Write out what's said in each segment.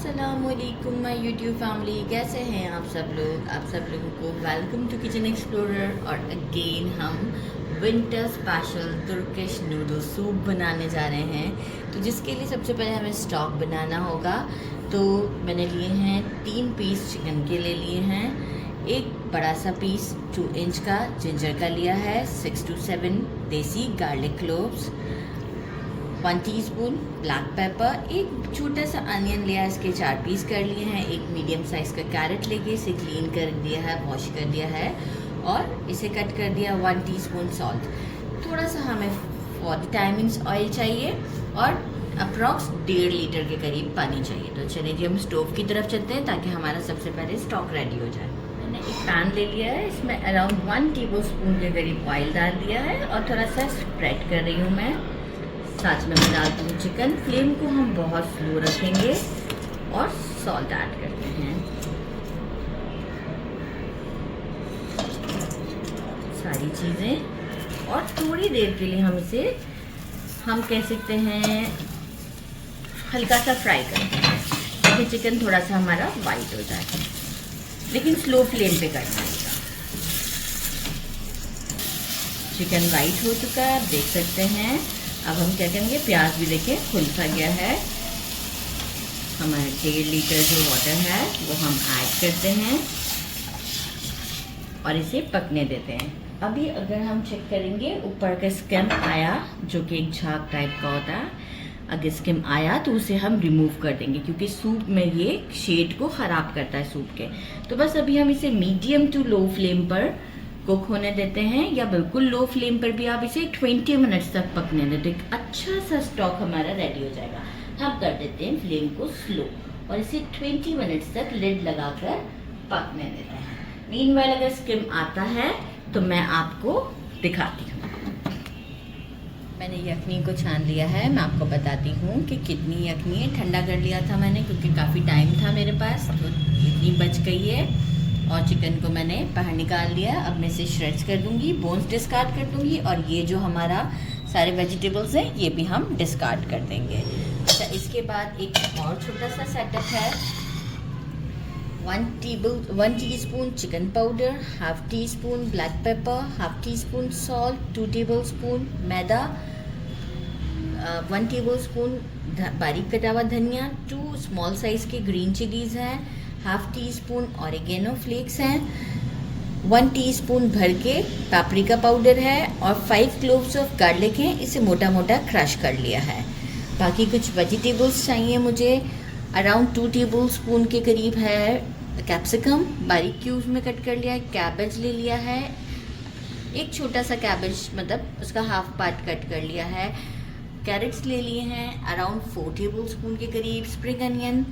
अस्सलामुअलैकुम my YouTube family, कैसे हैं आप सब लोग। आप सब लोगों को वेलकम टू किचन एक्सप्लोरर। और अगेन हम winter special Turkish noodle soup बनाने जा रहे हैं। तो जिसके लिए सबसे पहले हमें स्टॉक बनाना होगा। तो मैंने लिए हैं 3 पीस चिकन के ले लिए हैं। एक बड़ा सा पीस 2 इंच का जिंजर का लिया है। 6 to 7 देसी garlic cloves, 1 teaspoon black paper, एक छोटा सा अनियन लिया है, इसके 4 पीस कर लिए हैं। एक मीडियम साइज़ का कैरेट लेके इसे क्लीन कर दिया है, वॉश कर दिया है और इसे कट कर दिया। 1 टीस्पून सॉल्ट, थोड़ा सा हमें 40 टाइमिंग्स ऑयल चाहिए और अप्रॉक्स 1.5 लीटर के करीब पानी चाहिए। तो चलिए जी हम स्टोव की तरफ चलते हैं ताकि हमारा सबसे पहले स्टॉक रेडी हो जाए। मैंने एक पैन ले लिया है, इसमें अराउंड 1 टेबल स्पून के करीब ऑयल डाल दिया है और थोड़ा सा स्प्रेड कर रही हूँ मैं। साथ में मैं डालती हूँ चिकन। फ्लेम को हम बहुत स्लो रखेंगे और सॉल्ट ऐड करते हैं। सारी चीज़ें और थोड़ी देर के लिए हम इसे कह सकते हैं हल्का सा फ्राई करते हैं ताकि चिकन थोड़ा सा हमारा वाइट हो जाए, लेकिन स्लो फ्लेम पे करना है। चिकन वाइट हो चुका है, आप देख सकते हैं। अब हम क्या करेंगे, प्याज भी देखें खुल सा गया है। हमारे 1.5 लीटर जो वाटर है वो हम ऐड करते हैं और इसे पकने देते हैं। अभी अगर हम चेक करेंगे ऊपर का स्किम आया, जो कि एक झाग टाइप का होता है, अगर स्किम आया तो उसे हम रिमूव कर देंगे क्योंकि सूप में ये शेड को ख़राब करता है सूप के। तो बस अभी हम इसे मीडियम टू लो फ्लेम पर कुक होने देते हैं, या बिल्कुल लो फ्लेम पर भी आप इसे 20 मिनट्स तक पकने देते हैं। एक अच्छा सा स्टॉक हमारा रेडी हो जाएगा। हम कर देते हैं फ्लेम को स्लो और इसे 20 मिनट्स तक लिड लगाकर पकने देते हैं। मीनवाइल अगर स्किम आता है तो मैं आपको दिखाती हूँ। मैंने यखनी को छान लिया है। मैं आपको बताती हूँ कि कितनी यखनी है। ठंडा कर लिया था मैंने क्योंकि काफ़ी टाइम था मेरे पास, तो इतनी बच गई है। और चिकन को मैंने बाहर निकाल लिया। अब मैं इसे श्रेड्स कर दूंगी, बोन्स डिस्कार्ड कर दूंगी और ये जो हमारा सारे वेजिटेबल्स हैं ये भी हम डिस्कार्ड कर देंगे। अच्छा, इसके बाद एक और छोटा सा सेटअप है। 1 teaspoon chicken powder, 1/2 teaspoon black pepper, 1/2 teaspoon salt, 2 tablespoon मैदा, 1 टेबलस्पून बारीक कटा हुआ धनिया, 2 स्मॉल साइज़ के ग्रीन चिलीज़ हैं, 1/2 टीस्पून ऑरिगेनो फ्लेक्स हैं, 1 टीस्पून भर के पापरिका पाउडर है और 5 क्लोव्स ऑफ गार्लिक हैं। इसे मोटा मोटा क्रश कर लिया है। बाकी कुछ वेजिटेबल्स चाहिए मुझे। अराउंड 2 टेबलस्पून के करीब है कैप्सिकम, बारीक क्यूब्स में कट कर लिया है। कैबेज ले लिया है, एक छोटा सा कैबेज, मतलब उसका हाफ पार्ट कट कर लिया है। कैरेट्स ले लिए हैं अराउंड 4 टेबलस्पून के करीब। स्प्रिंग अनियन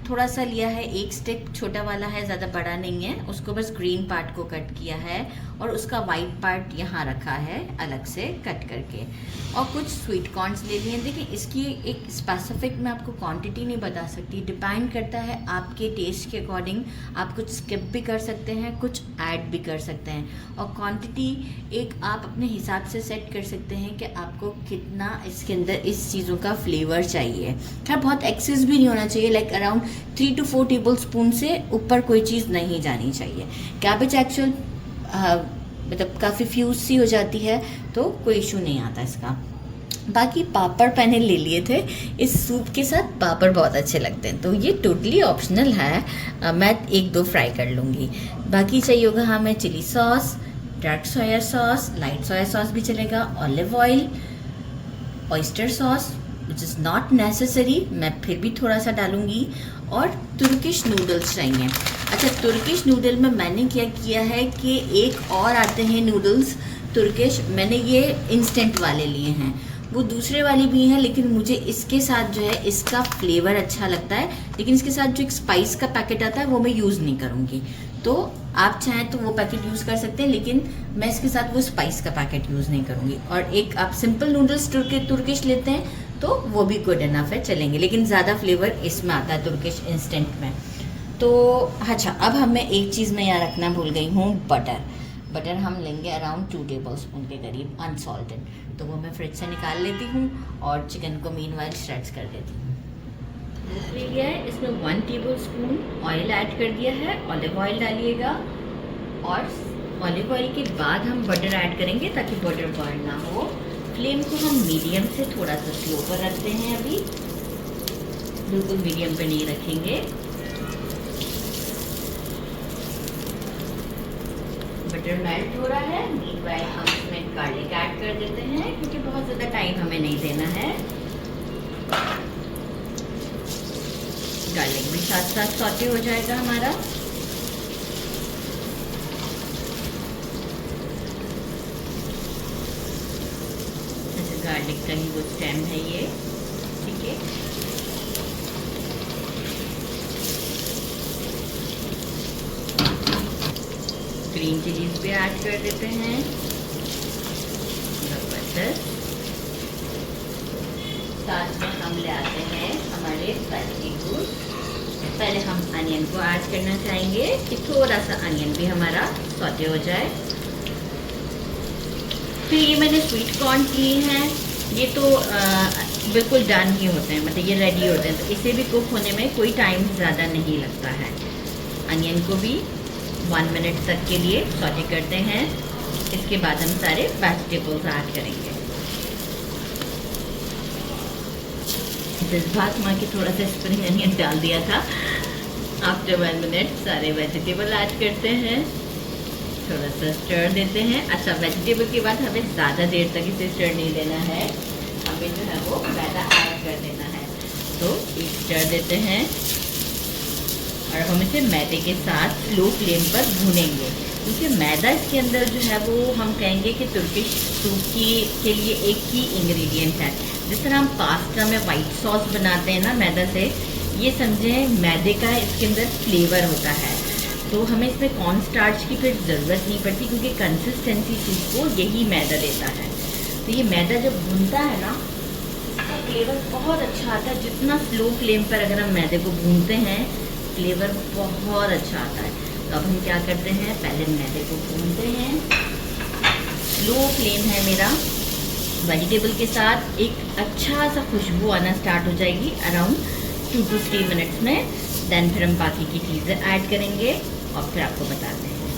थोड़ा सा लिया है, एक स्टिक छोटा वाला है, ज़्यादा बड़ा नहीं है। उसको बस ग्रीन पार्ट को कट किया है और उसका वाइट पार्ट यहाँ रखा है अलग से कट करके। और कुछ स्वीट कॉर्न्स ले लिए हैं। देखिए इसकी एक स्पेसिफिक मैं आपको क्वांटिटी नहीं बता सकती, डिपेंड करता है आपके टेस्ट के अकॉर्डिंग। आप कुछ स्किप भी कर सकते हैं, कुछ ऐड भी कर सकते हैं। और क्वांटिटी एक आप अपने हिसाब से सेट कर सकते हैं कि आपको कितना इसके अंदर इस चीज़ों का फ्लेवर चाहिए। खैर बहुत एक्सेस भी नहीं होना चाहिए, like around 3 to 4 table spoon से ऊपर कोई चीज़ नहीं जानी चाहिए। कैबेज एक्चुअल मतलब काफ़ी फ्यूज सी हो जाती है तो कोई इशू नहीं आता इसका। बाकी पापड़ मैंने ले लिए थे। इस सूप के साथ पापड़ बहुत अच्छे लगते हैं, तो ये टोटली ऑप्शनल है। मैं 1-2 फ्राई कर लूँगी। बाकी चाहिए होगा हमें chilli sauce, dark soya sauce, light soya sauce भी चलेगा, olive oil, oyster sauce which is not necessary, मैं फिर भी थोड़ा सा डालूँगी, और तुर्किश नूडल्स चाहिए। अच्छा, तुर्किश नूडल में मैंने क्या किया है कि एक और आते हैं नूडल्स तुर्किश, मैंने ये इंस्टेंट वाले लिए हैं। वो दूसरे वाले भी हैं, लेकिन मुझे इसके साथ जो है इसका फ्लेवर अच्छा लगता है, लेकिन इसके साथ जो एक स्पाइस का पैकेट आता है वो मैं यूज़ नहीं करूँगी। तो आप चाहें तो वो पैकेट यूज़ कर सकते हैं, लेकिन मैं इसके साथ वो स्पाइस का पैकेट यूज़ नहीं करूँगी। और एक आप सिंपल नूडल्स तुर्किश लेते हैं तो वो भी गुड इनफ है, चलेंगे, लेकिन ज़्यादा फ्लेवर इसमें आता है तुर्किश इंस्टेंट में। तो अच्छा, अब हमें एक चीज़ मैं यहाँ रखना भूल गई हूँ, बटर हम लेंगे अराउंड 2 टेबलस्पून के करीब अनसॉल्टेड। तो वो मैं फ्रिज से निकाल लेती हूँ और चिकन को मीनवाइल श्रेड्स कर देती हूँ। दूसरी लिया है, इसमें 1 टेबलस्पून ऑयल ऐड कर दिया है। ऑलिव ऑयल डालिएगा और ऑलिव ऑयल के बाद हम बटर ऐड करेंगे ताकि बटर बर्न ना हो। फ्लेम को हम मीडियम से थोड़ा सा स्लो पर रखते हैं, अभी बिल्कुल मीडियम पे नहीं रखेंगे। बटर मेल्ट हो रहा है, मीनवाइल हम इसमें गार्लिक ऐड कर देते हैं क्योंकि बहुत ज़्यादा टाइम हमें नहीं देना है। गार्लिक भी साथ साथ सौटे हो जाएगा हमारा। अच्छा, गार्लिक का ही वो स्टेम है ये, ठीक है। ग्रीन चिलीज भी ऐड कर देते हैं, जबरदस्त। साथ में हम ले आते हैं हमारे वेजिटेबल्स। पहले हम अनियन को ऐड करना चाहेंगे कि थोड़ा सा अनियन भी हमारा सौते हो जाए। फिर ये मैंने स्वीट कॉर्न किए हैं, ये तो बिल्कुल डन ही होते हैं, मतलब ये रेडी होते हैं, तो इसे भी कुक होने में कोई टाइम ज़्यादा नहीं लगता है। अनियन को भी 1 मिनट तक के लिए सौटे करते हैं। इसके बाद हम सारे वेजिटेबल्स ऐड करेंगे। जज्बात माँ की थोड़ा सा स्प्रिंग अनियन डाल दिया था। आफ्टर 1 मिनट सारे वेजिटेबल ऐड करते हैं, थोड़ा सा स्टर देते हैं। अच्छा, वेजिटेबल के बाद हमें ज़्यादा देर तक इसे स्टर नहीं देना है, हमें जो है वो मैदा ऐड कर देना है। तो एक स्टर देते हैं और हम इसे मैदे के साथ स्लो फ्लेम पर भूनेंगे, क्योंकि मैदा इसके अंदर जो है वो हम कहेंगे कि तुर्किश सूप के लिए एक ही इंग्रेडिएंट है। जिस तरह हम पास्ता में वाइट सॉस बनाते हैं ना मैदा से, ये समझें मैदे का इसके अंदर फ्लेवर होता है। तो हमें इसमें कॉर्न स्टार्च की फिर ज़रूरत नहीं पड़ती, क्योंकि कंसिस्टेंसी सूप को यही मैदा देता है। तो ये मैदा जब भूनता है ना, इसका फ्लेवर बहुत अच्छा आता है। जितना स्लो फ्लेम पर अगर हम मैदे को भूनते हैं, फ्लेवर बहुत अच्छा आता है। तो अब हम क्या करते हैं, पहले मैदे को भूनते हैं, स्लो फ्लेम है मेरा। वेजिटेबल के साथ एक अच्छा सा खुशबू आना स्टार्ट हो जाएगी अराउंड 2 to 3 मिनट्स में। देन फिर हम बाकी की चीज़ें ऐड करेंगे और फिर आपको बताते हैं।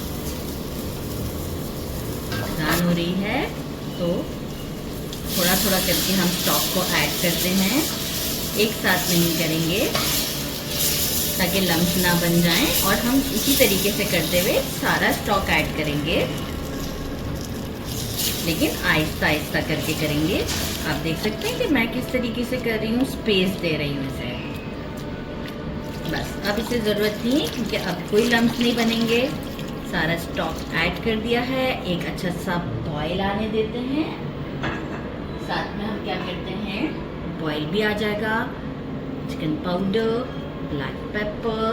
आसान हो रही है तो थोड़ा थोड़ा करके हम स्टॉक को ऐड करते हैं, एक साथ नहीं करेंगे ताकि लम्स ना बन जाएं। और हम इसी तरीके से करते हुए सारा स्टॉक ऐड करेंगे, लेकिन आहिस्ता आहिस्ता करके करेंगे। आप देख सकते हैं कि मैं किस तरीके से कर रही हूँ, स्पेस दे रही हूँ इसे। बस अब इसे ज़रूरत नहीं है क्योंकि अब कोई लम्स नहीं बनेंगे। सारा स्टॉक ऐड कर दिया है, एक अच्छा सा बॉयल आने देते हैं। साथ में हम क्या करते हैं, बॉयल भी आ जाएगा। Chicken powder, black pepper,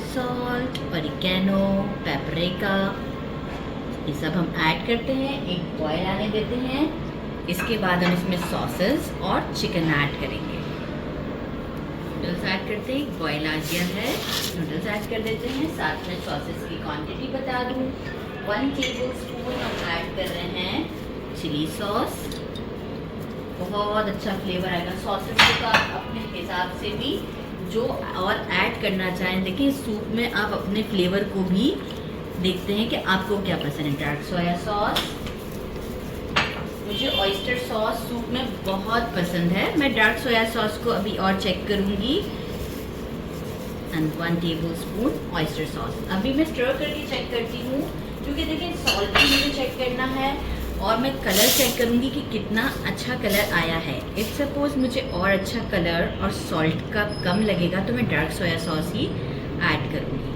salt, oregano, paprika, ये सब हम ऐड करते हैं, एक बॉयल आने देते हैं। इसके बाद हम इसमें सॉसेस और चिकन ऐड करेंगे। नूडल्स ऐड करते हैं, बॉयल आ गया है, नूडल्स ऐड कर देते हैं। साथ में सॉसेस की क्वांटिटी बता दूँ, 1 टेबलस्पून हम ऐड कर रहे हैं चिली सॉस। बहुत अच्छा फ्लेवर आएगा। सॉसेस को तो आप अपने हिसाब से भी जो और ऐड करना चाहें, देखिए सूप में आप अपने फ्लेवर को भी देखते हैं कि आपको क्या पसंद है। डार्क सोया सॉस, मुझे ऑयस्टर सॉस सूप में बहुत पसंद है, मैं डार्क सोया सॉस को अभी और चेक करूँगी। And 1 tablespoon oyster sauce. अभी मैं स्टर करके चेक करती हूँ, क्योंकि देखिए सॉल्ट भी मुझे चेक करना है और मैं कलर चेक करूँगी कि कितना अच्छा कलर आया है। इफ़ सपोज़ मुझे और अच्छा कलर और सॉल्ट का कम लगेगा तो मैं डार्क सोया सॉस ही ऐड करूँगी।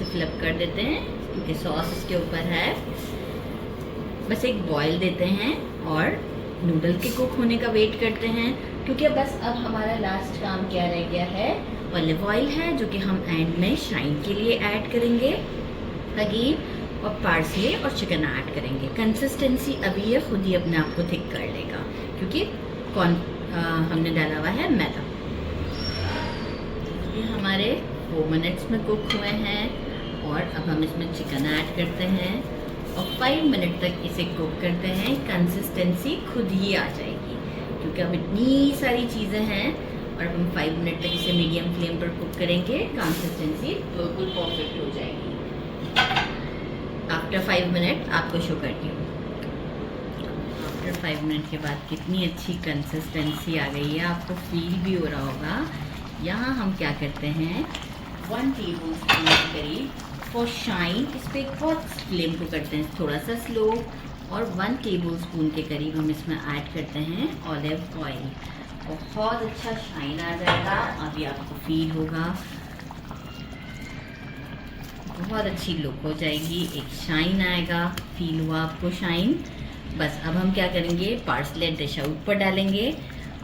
फ्लिप कर देते हैं क्योंकि सॉस इसके ऊपर है। बस एक बॉईल देते हैं और नूडल के कुक होने का वेट करते हैं, क्योंकि बस अब हमारा लास्ट काम क्या रह गया है, ऑलिव ऑयल है जो कि हम एंड में शाइन के लिए ऐड करेंगे। अगेन और पार्सले और चिकन ऐड करेंगे। कंसिस्टेंसी अभी ये खुद ही अपने आप को थिक कर लेगा, क्योंकि हमने डाला हुआ है मैदा। ये हमारे 4 मिनट्स में कुक हुए हैं और अब हम इसमें चिकन ऐड करते हैं और 5 मिनट तक इसे कुक करते हैं। कंसिस्टेंसी खुद ही आ जाएगी। क्योंकि अब इतनी सारी चीज़ें हैं और अब हम 5 मिनट तक इसे मीडियम फ्लेम पर कुक करेंगे। कंसिस्टेंसी बिल्कुल परफेक्ट हो जाएगी। आफ्टर 5 मिनट आपको शो करती हूँ। आफ्टर 5 मिनट के बाद कितनी अच्छी कंसिस्टेंसी आ गई है, आपको फील भी हो रहा होगा। यहाँ हम क्या करते हैं, 1 टेबल स्पून के करीब फॉर शाइन, इस पर बहुत फ्लेम को करते हैं थोड़ा सा स्लो, और 1 टेबल स्पून के करीब हम इसमें ऐड करते हैं ऑलिव ऑयल। बहुत अच्छा शाइन आ जाएगा, अभी आपको फील होगा, बहुत अच्छी लुक हो जाएगी, एक शाइन आएगा। फील हुआ आपको शाइन? बस अब हम क्या करेंगे, पार्सले डिश आउट पर डालेंगे।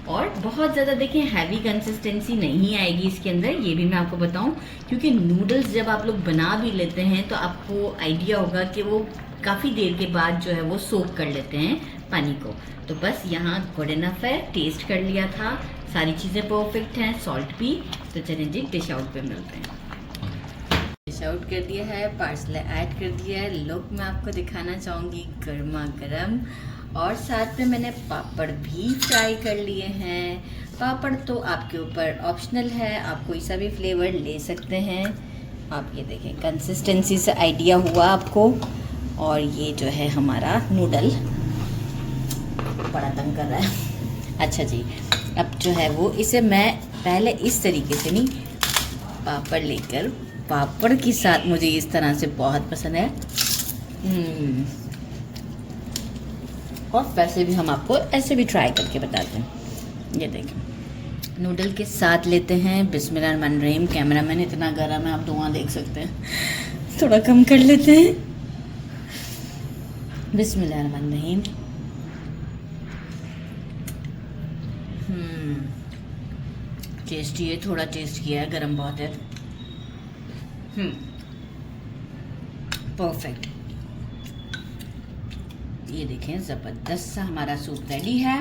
और बहुत ज़्यादा देखें हैवी कंसिस्टेंसी नहीं आएगी इसके अंदर, ये भी मैं आपको बताऊं, क्योंकि नूडल्स जब आप लोग बना भी लेते हैं तो आपको आइडिया होगा कि वो काफ़ी देर के बाद जो है वो सोक कर लेते हैं पानी को। तो बस यहाँ गुड इनफ है, टेस्ट कर लिया था, सारी चीज़ें परफेक्ट हैं, सॉल्ट भी। तो चलिए जी डिश आउट पे मिलते हैं। डिश आउट कर दिया है, पार्सले ऐड कर दिया है, लुक मैं आपको दिखाना चाहूँगी गर्मा गर्म। और साथ में मैंने पापड़ भी फ्राई कर लिए हैं। पापड़ तो आपके ऊपर ऑप्शनल है, आप कोई सा भी फ्लेवर ले सकते हैं। आप ये देखें, कंसिस्टेंसी से आइडिया हुआ आपको। और ये जो है हमारा नूडल बड़ा तंग कर रहा है। अच्छा जी, अब जो है वो इसे मैं पहले इस तरीके से नहीं, पापड़ लेकर, पापड़ के साथ मुझे इस तरह से बहुत पसंद है। और वैसे भी हम आपको ऐसे भी ट्राई करके बताते हैं। ये देखें, नूडल के साथ लेते हैं। बिस्मिल्लाहिर्रहमानिर्रहीम। कैमरामैन इतना गर्म है, आप धुआं देख सकते हैं, थोड़ा कम कर लेते हैं। बिस्मिल्लाहिर्रहमानिर्रहीम। टेस्टी है, थोड़ा टेस्ट किया है, गर्म बहुत है। परफेक्ट। ये देखें, ज़बरदस्त सा हमारा सूप रेडी है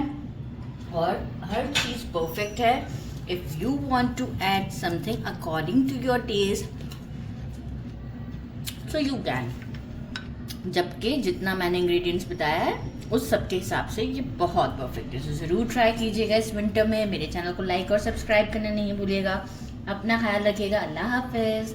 और हर चीज़ परफेक्ट है। If you want to add something according to your taste so you can, जबकि जितना मैंने इंग्रेडिएंट्स बताया है उस सब के हिसाब से ये बहुत परफेक्ट है। तो ज़रूर ट्राई कीजिएगा इस विंटर में। मेरे चैनल को लाइक और सब्सक्राइब करना नहीं भूलिएगा। अपना ख्याल रखिएगा। अल्लाह हाफ़िज़।